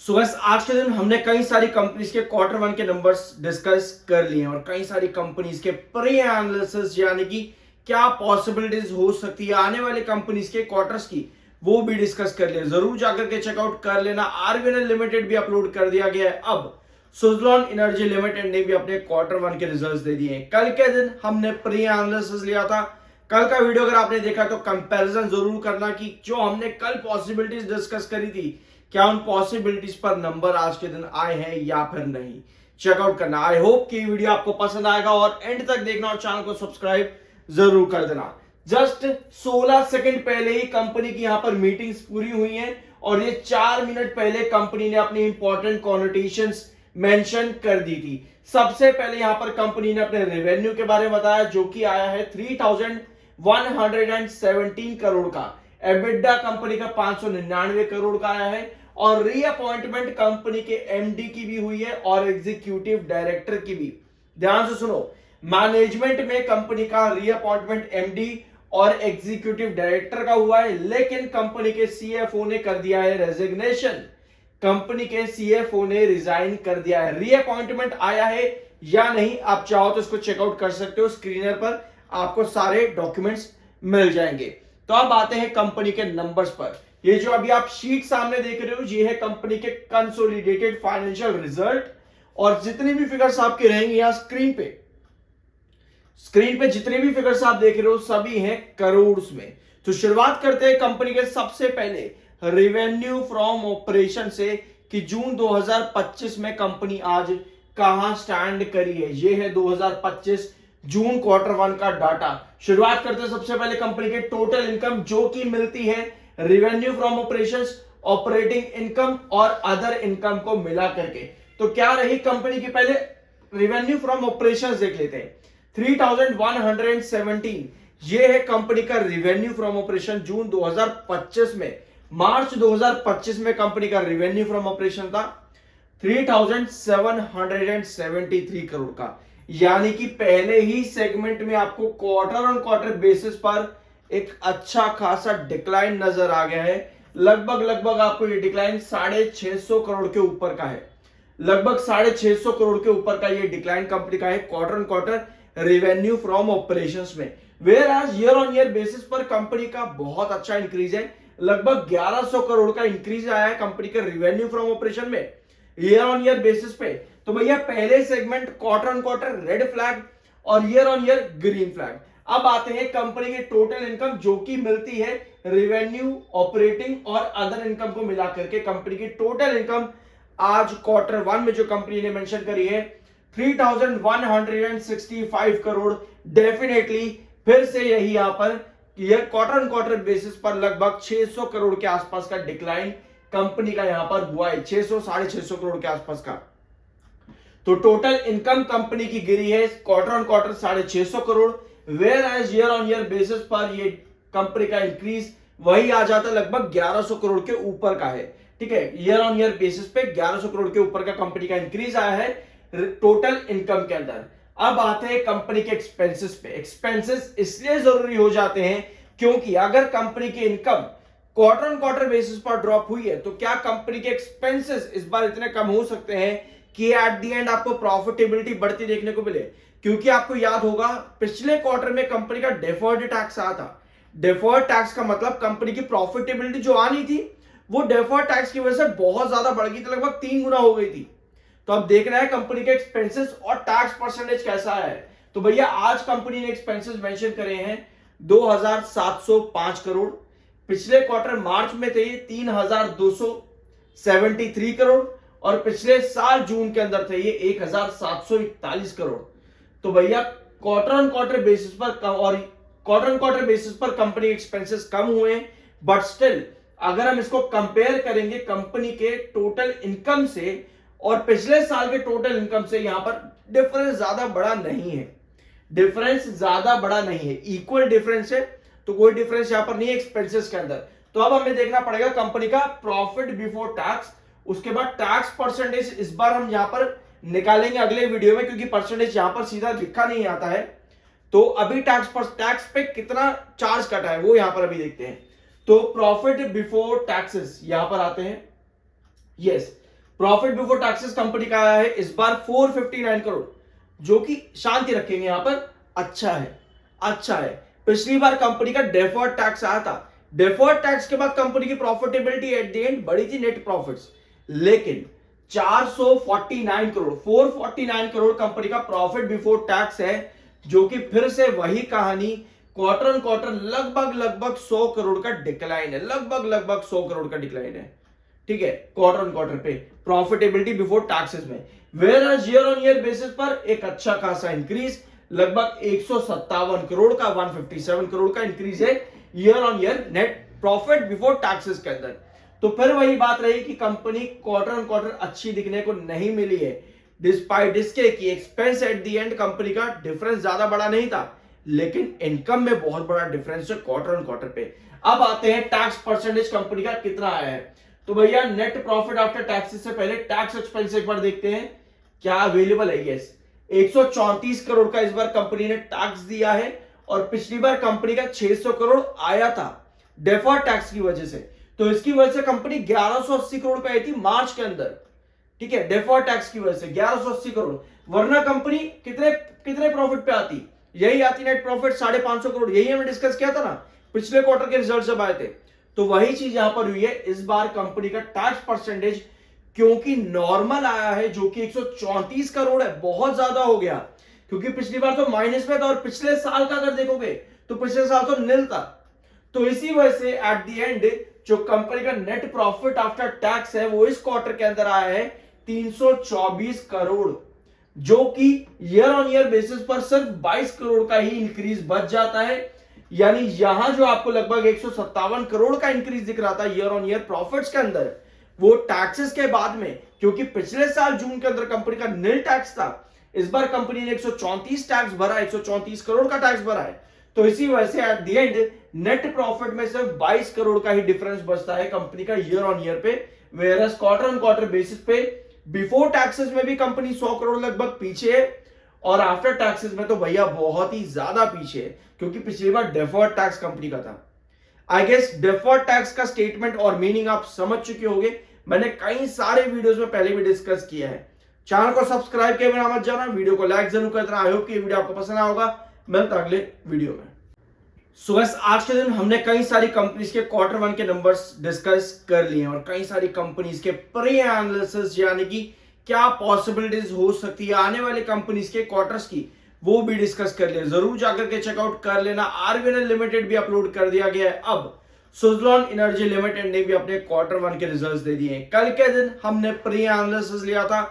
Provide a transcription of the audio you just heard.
सो बस आज के दिन हमने कई सारी कंपनीज के क्वार्टर वन के नंबर्स डिस्कस कर लिए हैं और कई सारी कंपनीज के प्री एनालिसिस यानी कि क्या पॉसिबिलिटीज हो सकती है आने वाले कंपनीज के क्वार्टर्स की वो भी डिस्कस कर लिए। जरूर जाकर के चेकआउट कर लेना। आरबीएनएल लिमिटेड भी अपलोड कर दिया गया है। अब सुजलॉन एनर्जी लिमिटेड ने भी अपने क्वार्टर वन के रिजल्ट्स दे दिए हैं। कल के दिन हमने प्री एनालिसिस लिया था। कल का वीडियो अगर आपने देखा तो कंपैरिजन जरूर करना कि जो हमने कल पॉसिबिलिटीज डिस्कस करी थी क्या उन पॉसिबिलिटीज पर नंबर आज के दिन आए हैं या फिर नहीं, चेकआउट करना। आई होप कि वीडियो आपको पसंद आएगा और एंड तक देखना और चैनल को सब्सक्राइब जरूर कर देना। जस्ट 16 सेकंड पहले ही कंपनी की यहां पर मीटिंग्स पूरी हुई हैं और ये 4 मिनट पहले कंपनी ने अपनी इंपॉर्टेंट कॉनोटेशंस मेंशन कर दी थी। सबसे पहले यहां पर कंपनी ने अपने रेवेन्यू के बारे में बताया जो कि आया है 3117 करोड़ का। एबिडा कंपनी का 599 करोड़ का आया है और रीअपॉइंटमेंट कंपनी के एमडी की भी हुई है और एग्जीक्यूटिव डायरेक्टर की भी। ध्यान से सुनो, मैनेजमेंट में कंपनी का रीअपॉइंटमेंट एमडी और एग्जीक्यूटिव डायरेक्टर का हुआ है, लेकिन कंपनी के सीएफओ ने कर दिया है रेजिग्नेशन। कंपनी के सीएफओ ने रिजाइन कर दिया है। रीअपॉइंटमेंट आया है या नहीं आप चाहो तो इसको चेकआउट कर सकते हो। स्क्रीनर पर आपको सारे डॉक्यूमेंट्स मिल जाएंगे। तो अब आते हैं कंपनी के नंबर्स पर। ये जो अभी आप शीट सामने देख रहे हो ये है कंपनी के कंसोलिडेटेड फाइनेंशियल रिजल्ट और जितनी भी फिगर्स आपके रहेंगे यहां स्क्रीन पे जितने भी फिगर्स आप देख रहे हो सभी हैं करोड़ में। तो शुरुआत करते हैं कंपनी के सबसे पहले रेवेन्यू फ्रॉम ऑपरेशन से कि जून 2025 में कंपनी आज कहां स्टैंड करी है। ये है 2025 जून क्वार्टर वन का डाटा। शुरुआत करते हैं सबसे पहले कंपनी के टोटल इनकम जो कि मिलती है revenue from operations, operating income और अदर इनकम को मिला करके। तो क्या रही कंपनी की, पहले रेवेन्यू फ्रॉम ऑपरेशंस देख लेते हैं। 3117 ये है कंपनी का रेवेन्यू फ्रॉम ऑपरेशन जून 2025 में। मार्च 2025 में कंपनी का रेवेन्यू फ्रॉम ऑपरेशन था 3773 करोड़ का। यानी कि पहले ही सेगमेंट में आपको क्वार्टर ऑन क्वार्टर बेसिस पर एक अच्छा खासा डिक्लाइन नजर आ गया है। लगभग आपको ये डिक्लाइन 650 करोड़ के ऊपर का है। लगभग 650 करोड़ के ऊपर का ये डिक्लाइन कंपनी का है quarter on quarter revenue from operations में। वेयर आज ईयर ऑन ईयर बेसिस पर कंपनी का बहुत अच्छा इंक्रीज है। लगभग 1100 करोड़ का इंक्रीज आया है कंपनी के रेवेन्यू फ्रॉम ऑपरेशन में ईयर ऑन ईयर बेसिस पे। तो भैया पहले segment quarter on quarter red flag और year on year green flag. अब आते हैं कंपनी के टोटल इनकम जो कि मिलती है रेवेन्यू, ऑपरेटिंग और अदर इनकम को मिलाकर के। कंपनी की टोटल इनकम आज क्वार्टर वन में जो कंपनी ने मेंशन करी है 3165 करोड़। डेफिनेटली फिर से यही यहां पर यह क्वार्टर ऑन क्वार्टर बेसिस पर लगभग 600 करोड़ के आसपास का डिक्लाइन कंपनी का यहां पर हुआ है, 600-650 करोड़ के आसपास का। तो टोटल इनकम कंपनी की गिरी है quarter on quarter 650 crore. Whereas year on year basis पर ये कंपनी का इंक्रीज वही आ जाता है लगभग 1100 करोड़ के ऊपर का है। ठीक है, ईयर ऑन ईयर बेसिस पे 1100 करोड़ के ऊपर का कंपनी का इंक्रीज आया है टोटल इनकम के अंदर। अब आते हैं कंपनी के एक्सपेंसेस पे। एक्सपेंसेस इसलिए जरूरी हो जाते हैं क्योंकि अगर कंपनी की income quarter on quarter basis पर ड्रॉप हुई है तो क्या कंपनी के एक्सपेंसेस इस बार इतने कम हो सकते हैं कि एट द एंड आपको प्रॉफिटेबिलिटी बढ़ती देखने को मिले। क्योंकि आपको याद होगा पिछले क्वार्टर में कंपनी का डेफर्ड टैक्स आया था। डेफर्ड टैक्स का मतलब कंपनी की प्रॉफिटेबिलिटी जो आनी थी वो डेफर्ड टैक्स की वजह से बहुत ज्यादा बढ़ गई थी, लगभग 3 गुना हो गई थी। तो अब देखना है कंपनी के एक्सपेंसेस और टैक्स परसेंटेज कैसा है। तो भैया आज कंपनी ने एक्सपेंसेस मेंशन करे हैं 2705 करोड़। पिछले क्वार्टर मार्च में थे 3273 करोड़ और पिछले साल जून के अंदर थे ये 1741 करोड़। तो भैया क्वार्टर ऑन क्वार्टर बेसिस पर और क्वार्टर ऑन क्वार्टर बेसिस पर कंपनी एक्सपेंसेस कम हुए हैं, बट स्टिल अगर हम इसको कंपेयर करेंगे कंपनी के टोटल इनकम से और पिछले साल के टोटल इनकम से यहां पर डिफरेंस ज्यादा बड़ा नहीं है। डिफरेंस ज्यादा बड़ा नहीं है, इक्वल डिफरेंस है। तो कोई डिफरेंस यहां पर नहीं है एक्सपेंसेस के अंदर। तो अब हमें देखना पड़ेगा कंपनी का प्रॉफिट बिफोर टैक्स, उसके बाद टैक्स परसेंटेज इस बार हम यहां पर निकालेंगे अगले वीडियो में क्योंकि परसेंटेज यहां पर सीधा लिखा नहीं आता है। तो अभी टैक्स पे कितना चार्ज कटा है वो यहां पर अभी देखते हैं। तो प्रॉफिट बिफोर टैक्सेस यहां पर आते हैं। Yes, profit before taxes company का आया है इस बार 459 करोड़, जो कि शांति रखेंगे यहां पर, अच्छा है, अच्छा है। पिछली बार कंपनी का डेफर्ड टैक्स आया था, डेफर्ड टैक्स के बाद कंपनी की प्रॉफिटेबिलिटी एट द एंड बढ़ी थी, नेट प्रॉफिट्स, लेकिन 449 करोड़ 449 करोड़ कंपनी का प्रॉफिट बिफोर टैक्स है, जो कि फिर से वही कहानी, क्वार्टर ऑन क्वार्टर लगभग 100 करोड़ का डिक्लाइन है, लगभग 100 करोड़ का डिक्लाइन है, ठीक है, क्वार्टर ऑन क्वार्टर पे प्रॉफिटेबिलिटी बिफोर टैक्सेस में। Whereas year on year basis पर एक अच्छा खासा इंक्रीज, लगभग 157 करोड़ का 157 करोड़ का इंक्रीज है year on year net profit before taxes के अंदर। तो फिर वही बात रही कि कंपनी क्वार्टर ऑन क्वार्टर अच्छी दिखने को नहीं मिली है, डिस्पाइट इसके कि expense at the end company का डिफरेंस ज्यादा बड़ा नहीं था, लेकिन इनकम में बहुत बड़ा डिफरेंस है क्वार्टर ऑन क्वार्टर पे। अब आते हैं टैक्स परसेंटेज कंपनी का कितना आया है। तो भैया नेट प्रॉफिट आफ्टर टैक्सेस से पहले टैक्स एक्सपेंस एक बार देखते हैं क्या अवेलेबल है। यस, 134 करोड़ का इस बार कंपनी ने टैक्स दिया है, और पिछली बार कंपनी का 600 करोड़ आया था डेफर्ड टैक्स की वजह से, तो इसकी वजह से कंपनी 1180 करोड़ पे आई थी मार्च के अंदर, ठीक है, डेफर्ड टैक्स की वजह से 1180 करोड़, वरना कंपनी कितने कितने प्रॉफिट पे आती, यही आती नेट प्रॉफिट 550 करोड़, यही हमने डिस्कस किया था ना पिछले क्वार्टर के रिजल्ट जब आए थे। तो वही चीज यहां पर हुई है, इस बार कंपनी का टैक्स परसेंटेज क्योंकि नॉर्मल आया है, जो कि 134 करोड़ है, बहुत ज्यादा हो गया, क्योंकि पिछली बार तो माइनस में था, और पिछले साल का अगर देखोगे तो पिछले साल तो नील था। तो इसी वजह से एट द एंड जो कंपनी का नेट प्रॉफिट आफ्टर टैक्स है वो इस क्वार्टर के अंदर आया है 324 करोड़, जो कि ईयर ऑन ईयर बेसिस पर सिर्फ 22 करोड़ का ही इंक्रीज बच जाता है। यानी यहां जो आपको लगभग 157 करोड़ का इंक्रीज दिख रहा था ईयर ऑन ईयर प्रॉफिट्स के अंदर, वो टैक्सेस के बाद में, क्योंकि पिछले साल जून के अंदर कंपनी का नील टैक्स था, इस बार कंपनी ने 134 टैक्स भरा, 134 करोड़ का टैक्स भरा है। तो इसी वजह से at the end net profit में सिर्फ 22 करोड़ का ही डिफरेंस बचता है कंपनी का ईयर ऑन ईयर पे, whereas quarter on quarter basis पे बिफोर टैक्सेस में भी कंपनी 100 करोड़ लगभग पीछे है, और आफ्टर टैक्सेस में तो भैया बहुत ही ज्यादा पीछे है, क्योंकि पिछली बार डेफर्ड टैक्स कंपनी का था। आई गेस डेफर्ड टैक्स का स्टेटमेंट और मीनिंग आप समझ चुके होंगे, मैंने कई सारे वीडियोस में पहले भी डिस्कस किया है। चैनल को सब्सक्राइब किए बिना मत जाना, वीडियो को लाइक जरूर कर देना। आई होप कि ये वीडियो आपको पसंद आया होगा, मिलता अगले वीडियो में। सो गाइस, आज के दिन हमने कई सारी कंपनीज के क्वार्टर वन के नंबर्स डिस्कस कर लिए हैं, और कई सारी कंपनीज के प्री एनालिसिस, यानी कि क्या पॉसिबिलिटीज हो सकती है आने वाले कंपनीज के क्वार्टर्स की, वो भी डिस्कस कर लिया। जरूर जाकर के चेकआउट कर लेना। आरवीएनएल लिमिटेड भी अपलोड कर दिया गया है। अब सुजलॉन एनर्जी लिमिटेड ने भी अपने क्वार्टर वन के रिजल्ट्स दे दिए हैं। कल के दिन हमने प्री एनालिसिस लिया था